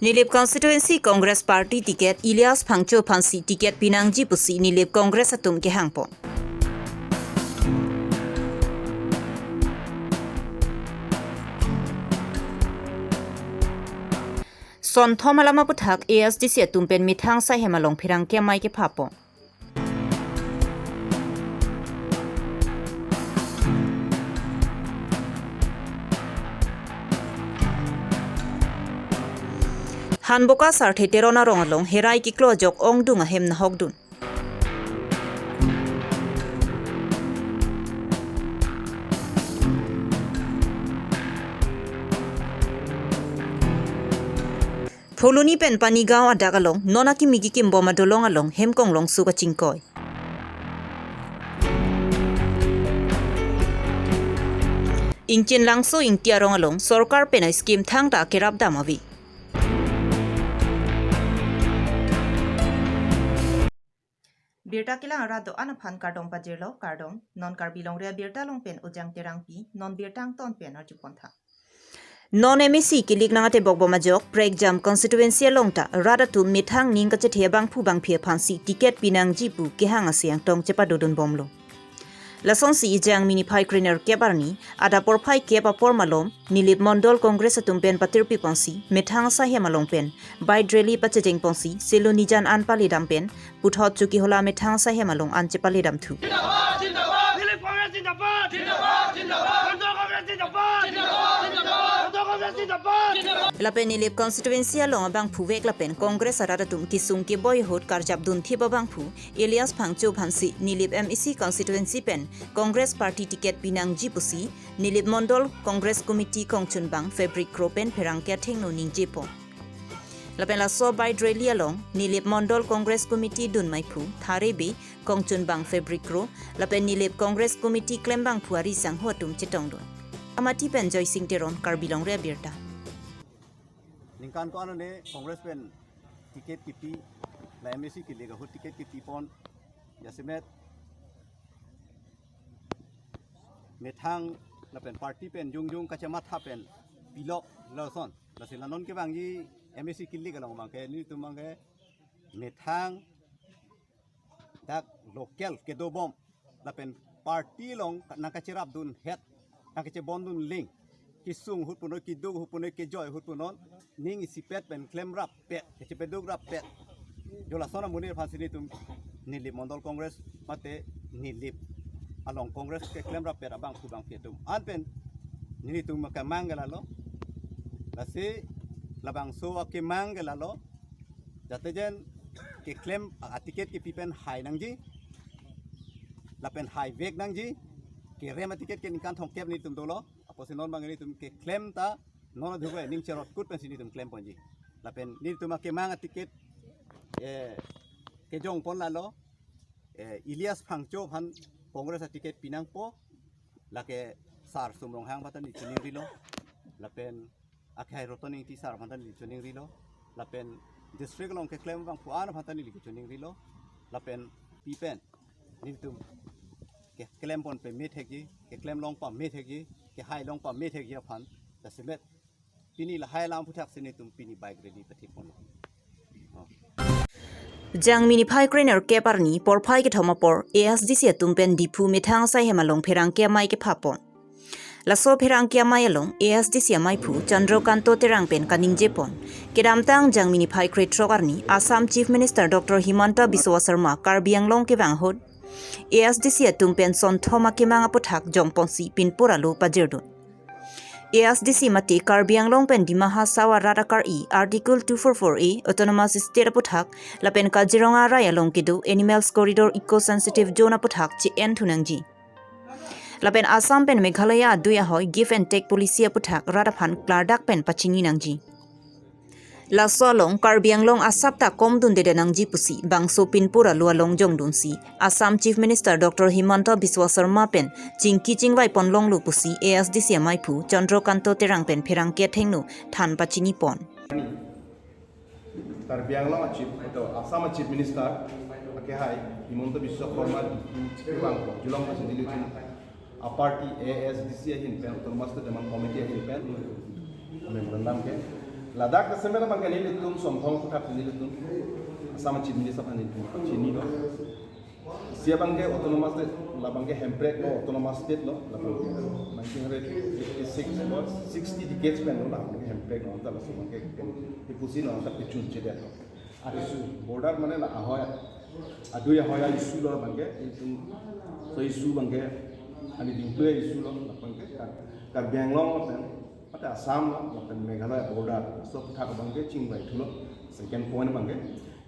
Nilip Constituency Congress Party tiket Ilyas Phangcho Phansi tiket Pinangji Pusi Nilip Congress atum ke hangpon. Son thomalama puthak ASDC atum pen mithang sa hemalong phirang ke mai ke phapon. Hanboka sarthe terona rongalong herai ki klojok ongdunga hemna hogdun. Pholuni pen pani gaw adagalong nona ki migi kim boma dolong along hemkong long suka chingkoy. Ingchin langso ingtia rongalong sorkar pen scheme thang ta kerap damawi. Birta kilang arado ana phan kardong pajirlo kardong non karbilong rea birta long pen ujang terang pi non birtang ton pen arjupontha. Non MEC kilik nangate bogbo majok break jam constituency longta rada tu mithang ning ka chethe bang phu bang phie phansi ticket pinang jipu ke hang asyang tong chepa dodun bomlo. Lason si jang mini phai kriner kebarni ada por phai ke pa por malom nilip mondol congress atum pen patirpi ponsi mithang sa he malong pen by dreli pachejeng ponsi seloni jan an pali dam pen puthot chuki hola mithang sa he malong an chepali dam thu. Lapen nilip constituency along abang phu vek lapen congress arada tum kisung ke boyhood karjap dun thi babang phu Ilyas Phangcho Phansi nilip MEC constituency pen congress party ticket pinang jipusi nilip mondol congress committee kongchun bang fabric kropen pherang kya thengno ningje po lapen la so by dreli along nilip mondol congress committee dun mai phu thare be kongchun bang fabric kro lapen nilip congress committee klembang phuari sang hotum chitong don amati pen joy sing teron karbilong re birta Ningkan ko ano ne Congress pen ticket kipi la MEC kilega ho ticket kipi pon yasimet methang la pen party pen jungjung kachamat ha pen pilok lawson la silanon ke bangji MEC kilega long bangke ni tumangke methang dak local ke do bom la pen party long nakachirap dun het nakache bondun link kisung hutpuno kidug hutpuno ke joy hutpuno ning isipet pen claim rap pet ke pedug rap pet jola sona munir phasini tum nilip mondol congress mate nilip along congress ke claim rap pet abang kubang pietum anpen nini tum ka mangala lo lase labang so ke mangala lo jatejen ke claim ticket ke pipen high nangji lapen high vek nangji ke rema ticket ke ningkan thong kep ni tum dolo Posinon bangani tum ke claim ta nono dhugo ning cherot kut pensini tum claim ponji lapen ni tum ke manga ticket ke jong pon lalo Ilyas Phangcho Phan congress ticket pinang po lake sar sumrong hang batan ni chuning rilo lapen akhai rotoni ti sar batan ni chuning rilo lapen district long ke claim bang puan batan ni chuning rilo lapen pipen ni tum ke claim pon pe met hegi ke claim long pa met hegi ke hai long pa met hegi phan ta semet pini la hai lam puthak sini tum pini bike ready pati pon Jang mini phai kriner ke parni por phai ke thoma por ASDC atum pen dipu mithang sa hemalong pherang ke mai ke phapon laso pherang ke mai along ASDC mai phu Chandrokanto terang pen kaning jepon kedamtang jang mini phai kre trokarni Assam Chief Minister Dr. Himanta Biswa Sarma Karbi Anglong ke banghod ASDC atum pen son thoma ke manga puthak jongponsi pinpura lo pajirdu ASDC mati Karbi Anglong pen dimaha sawa radakar article 244A autonomous state puthak lapen Kajironga raya long kidu animals corridor eco sensitive zone puthak chi en thunangji lapen Assam pen Meghalaya duya hoy give and take policy puthak radaphan klardak pen pachingi nangji La solong Karbi Anglong asapta komdun de nangji pusi bangso pinpura lualong jongdun si Assam Chief Minister Dr. Himanta Biswa Sarma pen chingki chingwai ponlong lu pusi ASDC mai phu Chandrokanto terang pen pherang ke thengnu than pachini pon Karbi Anglong Chief atau Assam Chief Minister ke hai Himanta Biswa Sarma bang julong pasin dilutin a party ASDC hin pen autonomous development committee hin pen memorandum ke Ladakh ke semera bangke ni litum somthong kutap ni litum sama chief minister ani chini lo sia bangke autonomous state la bangke hemprek lo autonomous state lo la bangke 1986 or 60 decades pen lo la bangke hemprek lo ta la so bangke ipusi lo ta pichun chede lo arisu border mane la ahoya adu ya hoya isu lo bangke itu so isu bangke ani dimple isu lo la bangke ka benglong pen pada Assam lo pen Meghalaya border so thak bangke chingbai thulo second point bangke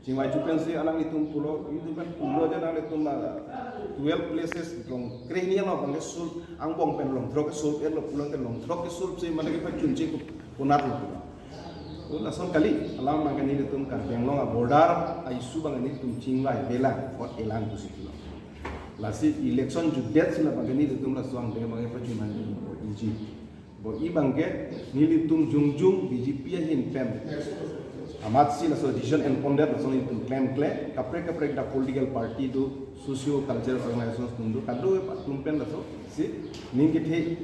Cingwai cupen si alang itu pulau je nang itu 12 places dong krenia lo bangke sul angbong pen long trok sul lo pulau ke long trok sul si mana ke pacunci punat lo ulah son kali alam mangani itu kan benglong a border isu bangani itu cingwai belang or elang tu situ lasi election judet sila bangani itu la suang de bangke pacuman inji bo I bangke nili tum jungjung BJP hin pem amat si la decision and ponder la soni tum claim kapre da political party do socio cultural organizations tundu kadu tum pen la so si ningi the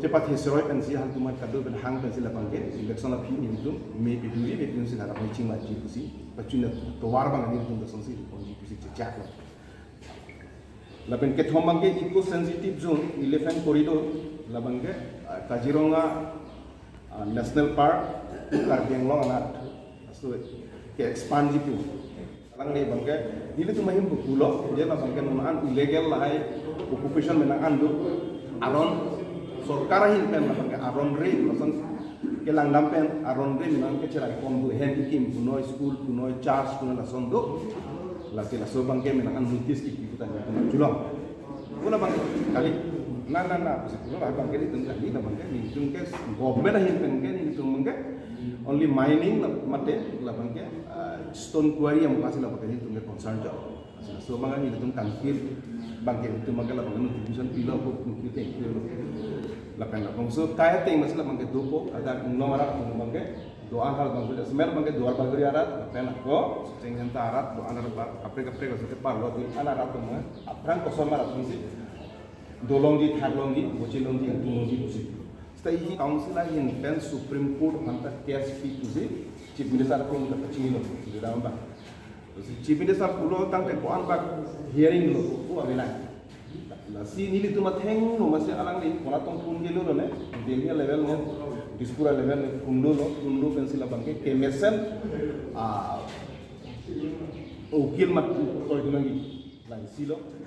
cepat hisroi pen si hal tumat kadu ben hang pen si la bangke election of hin tum me biduri be tum si la paching ma ji kusi pachuna to war bangani tum da sonsi ponji kusi chak la pen ke thomangke eco sensitive zone elephant corridor la bangke Kaziranga national park Karbi Anglong anat so ke expand itu lang ni bangke nili tu mahim bukulo dia la bangke nunan illegal lai occupation menang andu aron sorkara hin pen la bangke aron re lasan ke lang dampen aron re menang ke cerai kombu hen ikim puno school puno church puno la sondo la ke la so bangke menang an mutis ki kita ni julong puna bangke kali na puno la bangke ni tengah ni la bangke ni tungke government hin pen ke ni tungke only mining mate la bangke stone quarry yang masih la bangke itu concern job so mangan itu tum kankir bangke itu mangke la bangke notification pilo ko kita la kan la so kaya ting masih la bangke dopo ada nomor bangke doa hal bangke semer bangke doa bagari arat la kan ko sing arat doa arat kapre ko se parlo di arat to ma apran ko somar apsi dolong di thaglong di bocilong di tumong di kusi Stay council in pen Supreme Court hantar case fee tu si Chief Minister pun tak kecil lo di dalam bang. Chief Minister pulau tang tepuan bang hearing lo, tu apa nak? Si nili tu mateng lo masih alang ni, kalau tong pun gelo lo ne, Delhi level lo, Dispura level lo, kundu pensila bangke kemesen, ukil mat kau itu lagi, silo.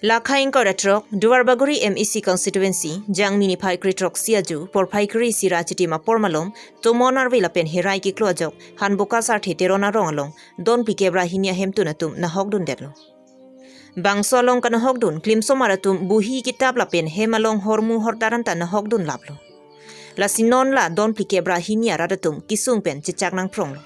Lakhain Koratrok, Duarbaguri MEC constituency, Jang Mini Paikri Trok Siaju, Por Paikri Sirachiti Mapormalom, Tomonar Vilapen Hirai Ki Klojok, Hanboka Sarthi Terona Rongalong, Don Pikebra Hinya Hemtunatum, Nahogdun Derlo. Bangsolong Kanahogdun, Klimsomaratum, Buhi Kitab Lapen, Hemalong Hormu Hordaranta Nahogdun Lablo. La Sinon La Don Pikebra Hinya Radatum, Kisungpen, Chichaknang Pronglo.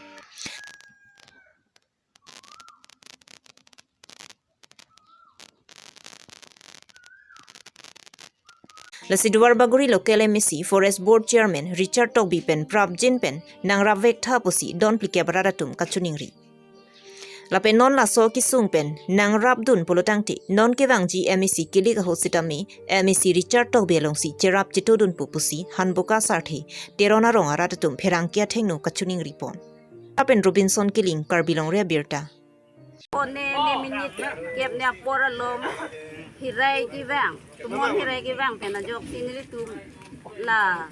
Lasi Duarbaguri Local MEC Forest Board Chairman Richard Togbi Pen Prab Jin Pen Nang Ravek Thapusi Don Plikebaratum Kachuningri. Lapen non la so kisung pen Nang Rabdun Polotangti non kevangji MEC Kilik Hositami MEC Richard Togbi Longsi Cherap Chitodun Pupusi Hanboka Sarthi Terona Rong Aratatum Perangkia Tengno Kachuningri Pon. Lapen Robinson Kiling Karbilong Rebirta. One minit kep ne apora lom hirai ki bang tumon hirai ki bang pena jok sini tu la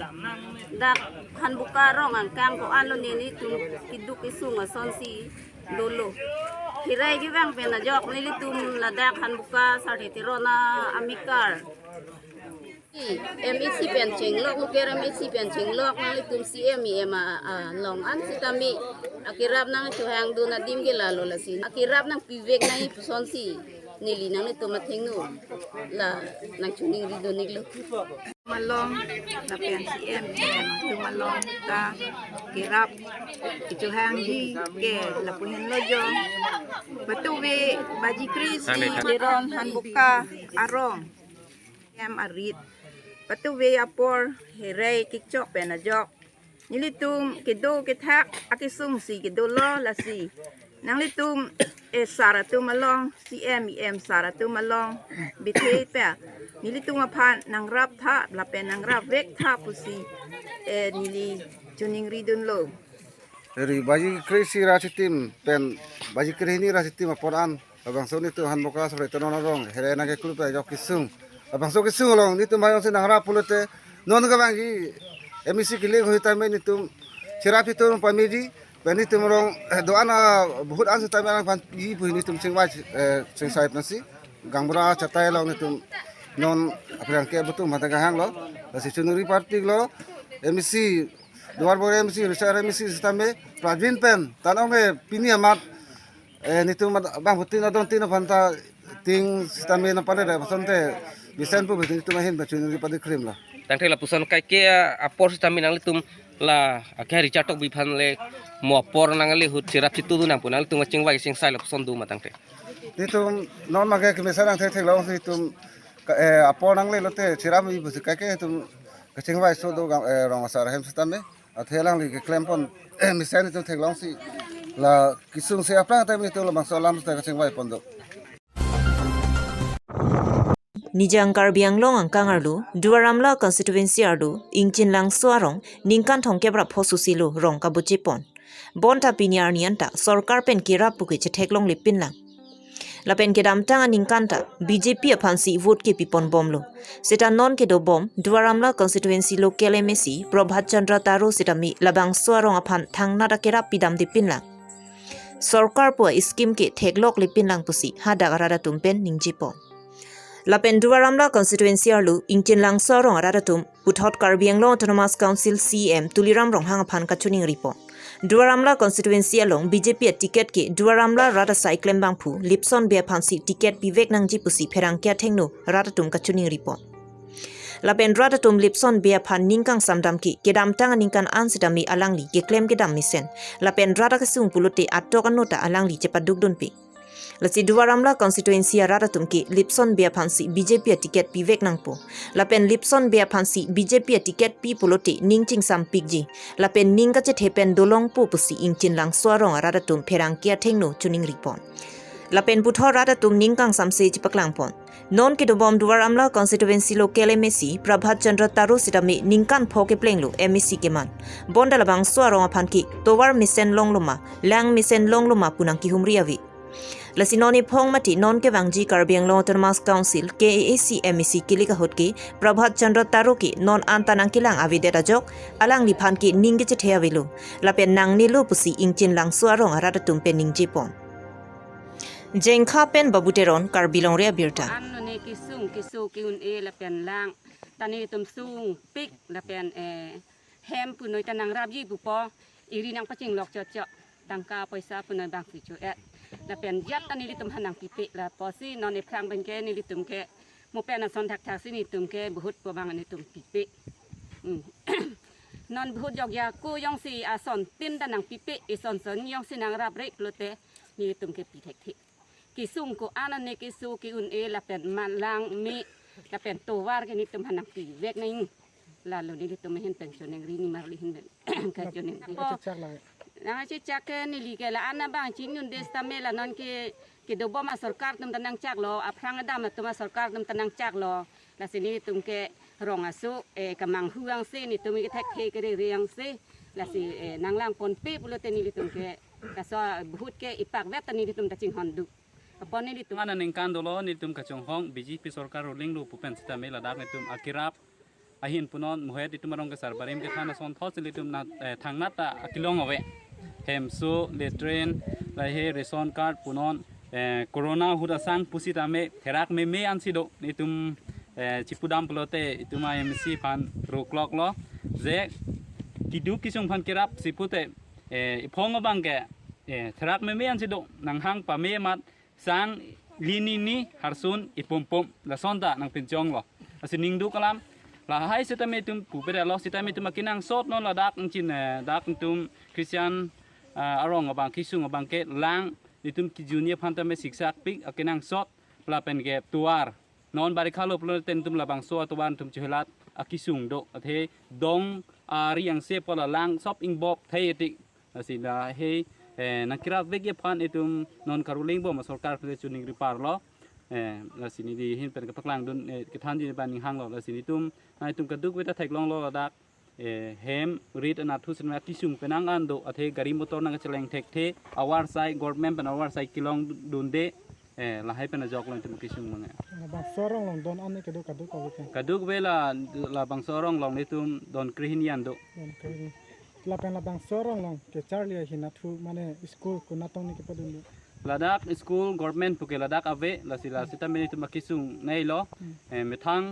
dak han buka rong ang kang ko alo ni tu kiduk isung sonsi lolo hirai ki bang pena jok ni tu la dak han buka sarthi tirona amikar MEC penching lok lukera MEC penching lok nali tum CMEM long an sitami akirap nang chuhang du na dim ge lalo la sin akirap nang pivek nai sonsi nili nang ni tomat hingnu la nang chuning ri do niglo malong na PNCM tu malong ta kirap chuhang di ke la puhin lojo batuwe baji kris diron hanbuka arong em arit batuwe apor herai kikchok penajok nilitum kedo kethak akisung si kedo lo la si nang litum saratu malong CMEM saratu malong bithe pa nilitum aphan nang rap tha la pen nang rap vek tha pusi nili chuning ridun lo. Dari baji krisi rasitim pen baji krihini rasitim aporan abang so nitu han boka sore tonon rong here na ke klub jok kisung abang so kisung long nitu mayo se nangra pulote non ga bangi emisi kile hoita me nitu sirapi tu pamidi pen nitu rong doana bahut an ta me pan yi bu nitu singwa sing sait nasi gangbra chatai long nitu non aprang ke betul mata gahang lo si chunuri party lo emisi Duar bore MC, Risara MC sistame, Pradvin pen, tanong pini amat, nitu bang putin adon tino panta ting sistame na pare da pasante, bisan po bitin itu mahin bacun di pada krim lah. Tangte la pusan kai ke apor sistame nang litum la akhir chatok biphan le mo apor nang le hut sirap situ tu nang pun nang litum ngacing wai sing sai la pusan du matangte. Nitu non maga ke mesarang thek lawan situ apor nang le lote sirap ibu sikai ke itu kacing wai so do rong asar hem sistame. Athelang li ke klempon misan itu thek si la kisung se apra time itu la bangsa lam ta kacing wai pondo Nijang Karbiang long ang kangarlu Duaramla constituency ardu ingchin lang suarong ningkan thong kebra phosusilu rong kabuchipon bonta pinyar nianta sarkar pen kira puke chetheklong lipin lang lapen ke dam tanga ningkanta BJP aphansi vote ke pipon bomlo seta non ke do bom Duaramla constituency local MSC Prabhat Chandra Taro sitami labang suarong aphan thangna da kera pidam dipin lang sarkar po scheme ke theklok lipin lang pusi hada garada tumpen ningjipo lapen Duaramla constituency arlu ingchin lang suarong arada tum puthot Karbiang Long Autonomous Council CM Tuliram rong hang aphan kachuning ripo Duaramla constituency along BJP ticket ke Duaramla rada cyclem bangpu Lipson be phansi ticket Vivek nangji pusi pherang kya thengno rada tum kachuning ripo lapen rada tum Lipson be phan ningkang samdam ki kedam tang ningkan ansidami alangli ke claim kedam misen lapen rada kasung pulute atok anota alangli cepaduk dunpi Lasi Duaramla constituency rada tumki Lipson be phansi BJP ticket Vivek nangpo lapen Lipson be phansi BJP ticket pi pulote ningching sam pikji lapen ningka che thepen dolong pu pusi ingchin lang swarong rada tum pherang kya thengno chuning ripon lapen puthor rada tum ningkang samse chipaklang pon non ke dobom Duaramla constituency local MSC Prabhat Chandra Taro sitame ningkan phoke plenglo MSC keman bonda labang swarong aphanki towar misen longluma lang misen longluma punang ki humriawi Lasinoni phong mati non ke wangji Karbiang Long Autonomous Council KAC MEC kilika hotki Prabhat Chandra Taro ki non antanang kilang avideta jok alang liphan ki ningge che theawilu lapen nang nilu pusi ingchin lang suarong arada tumpe ningjipon jengkha pen babuteron Karbilong rea birta Ano ne kisung kiun lapen lang tani tum sung pik lapen hem punoi tanang rabji pupo iri nang pacing lok cocok tangka paisa punoi bang ficu lapen jat tani litum hanang pipi la posi non e prang bengke ni litum ke mo pena son tak tak sini tum ke buhut po bang ni tum pipi non buhut jog ya ku yong si ason tin tanang pipi ison son yong si nang rab rek lote ni litum ke pitek thik kisung ko anan ne kisu ki un lapen malang mi lapen towar ke ni tum hanang pi vek ning lalu ni litum hen pension ng rini marli hin ka jonen Nang cicak ke nili ke la ana bang cinyun desta mela non ke dobo ma sarkar tum tanang cak lo aprang ada ma tum sarkar tum tanang cak lo la sini tum ke rong asu kamang huang se ni tum ke thek ke riang se la si nang lang pon pe pulo te ni tum ke kaso buhut ke ipak vet ni tum ta cing hondu apon ni tum ana ningkan dolo ni tum kachong hong BJP sarkar ruling lu pupen sta mela dak ni tum akirap ahin punon muhet itu marong ke sarbarim ke thana son thos li tum na thangnata akilong awe hemsu letren lahe reson card punon corona hudasang pusitame therak me ansido nitum chipudam pulote ituma MC pan roklok lo je kidu kisung pan kirap sipute iphong bangke therak me ansido nanghang pame mat sang lini ni harsun ipumpum la sonda nang pinjong lo asining du kalam la hai sitame tum pupere lo sitame tum makinang sot no la dak chin dak tum Christian arong abang kisung abang ke lang ditum ki junior phantame siksak pik akinang sot plapen ge tuar non bari khalo plten tum labang so atuban tum chhelat akisung do athe dong riang se pola lang sop ing bob thei ti asina he nakira vege phan itum non karuling bo ma sarkar phre chuning ripar lo la sini di hin pen ka paklang dun ke than di ban hang lo la sini tum ai tum kaduk weta thaik long lo dak hem rit anatu sinma kisung penang ando athe gari motor nang cheleng thek the awar sai government pen awar sai kilong dunde la hai pen jok long tum kisung manga bang sorong long don an ke do kadu ka ke kaduk bela la bang sorong long le tum don krihin yando don ke la bang sorong long ke charlie hina thu mane school ko na tong ni ke padun ladak school government puke ladak ave la sila sita me tum kisung nei lo methang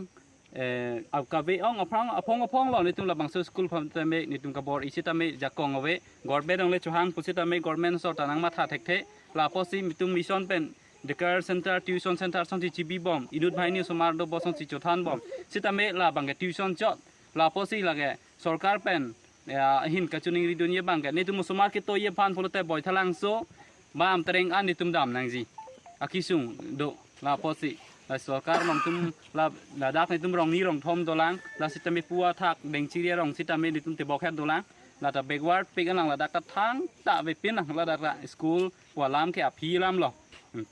au ka ve ong apong lo ni tum la bang school pham ta me ni tum ka bor isita me jakong ave government ong le chuhang pusita me government so tanang ma tha thek the la posi mitum mission pen dekar center tuition center son ti chibi bom inut bhai ni somar do boson si chothan bom sita me la bang tuition chot la posi lage sarkar pen hin ka chuning ri dunia bang ni tum somar ke to ye phan pholote boy thalang so bam tereng an ni tum dam nang ji akisung do la posi la sarkar mong tum la dak ni tum rong ni rong thom dolang la sita me puwa thak deng chiria rong sita me ni tum te bok het dolang la ta backward pik anang la dak ta thang ta ve pin la dak school wa lam ke aphi lam lo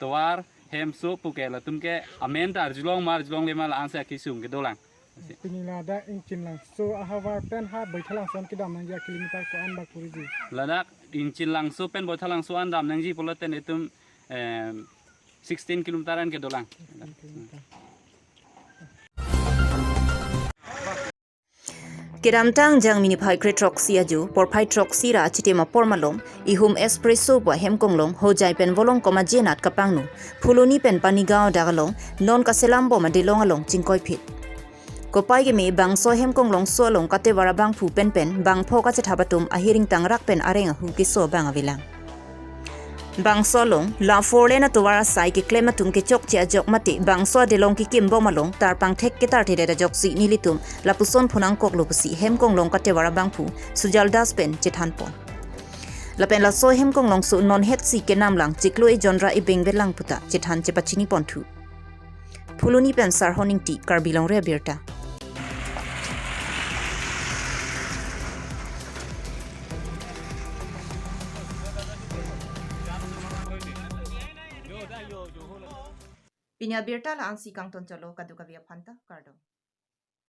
tawar hem so puke la tum ke amen tar julong mar julong le mal ansa kisung ke dolang pini la da in chin lang so a havar pen ha bai thalang son ki dam nang ya kilometer ko an ba kuri ji ladak in chin lang so pen boy thalang so an dam nang ji poloten etum 16 kilometeran ke dolang Kiramtang jang mini phai kre troxi aju por phai troxi ra chite ma por malong ihum espresso bo hem konglong ho jai pen volong koma jenat kapangnu phuloni pen panigao dagalong non kaselam bo ma delong along chingkoi phit kopai ge me bangso hem konglong so long kate wara bang phu pen bang pho ka chathabatum ahiring tangrak pen arenga hu ki so bang avilang bangso long la forle na tuwara sai ki klema tum ke chok chia jok mati bangso de long ki kim bo malong tar pang thek ke tar thede da jok si nilitum la puson phunang kok lo pusi hem kong long kate wara bang phu sujal das pen chethan pon la pen la so hem kong long su non het si ke nam lang chiklo e genre e beng belang puta chethan che pachini pon thu phuluni pen sar honing ti karbilong re birta Pinya birta la ansi kang ton chalo kaduka via phanta kardo